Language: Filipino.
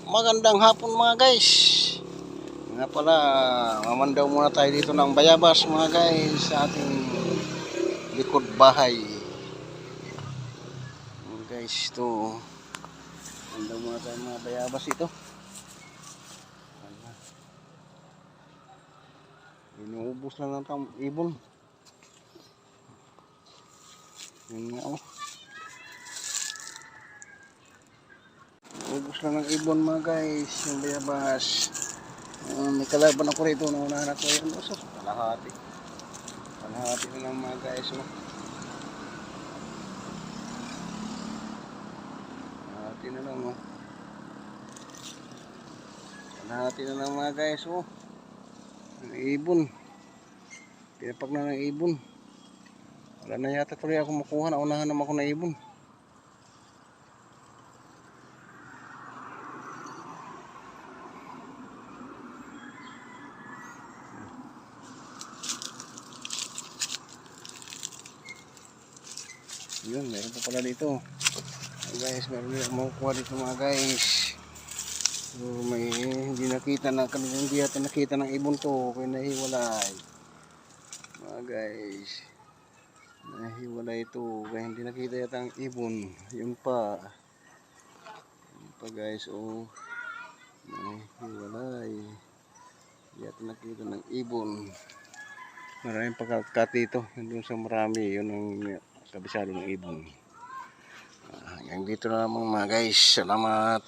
Magandang hapon mga guys. Nga pala, mamandaw muna tayo dito ng bayabas mga guys sa ating likod bahay. Mga guys, ito. Mamandaw muna tayo mga bayabas ito. Inuubos lang ng ibon. Yun nga oh. Ubus lang ng ibon mga guys, yung bayabas. May kalaban ako rito, naunahan ako yun. So, kalahati. Kalahati na lang mga guys. Oh. Kalahati na lang. Oh. Kalahati na lang mga guys. Oh. Ang ibon. Pinapak na ng ibon. Wala na yata tuloy ako makuha. Naunahan naman ako na ibon. Yun, meron pa pala dito. Guys, meron din ako makukuha dito mga guys. So, may hindi nakita na kanina, hindi natin nakita ng ibon to. Kaya nahiwalay. Mga guys. Nahiwalay ito. Kaya hindi nakita yata ang ibon. Yun pa. Yun pa guys. Oh. Nahiwalay. Hindi natin nakita ng ibon. Maraming pagkakat dito. Doon sa marami. Yun ang kabisado ng ibon. Hanggang dito na lamang mga guys. Salamat.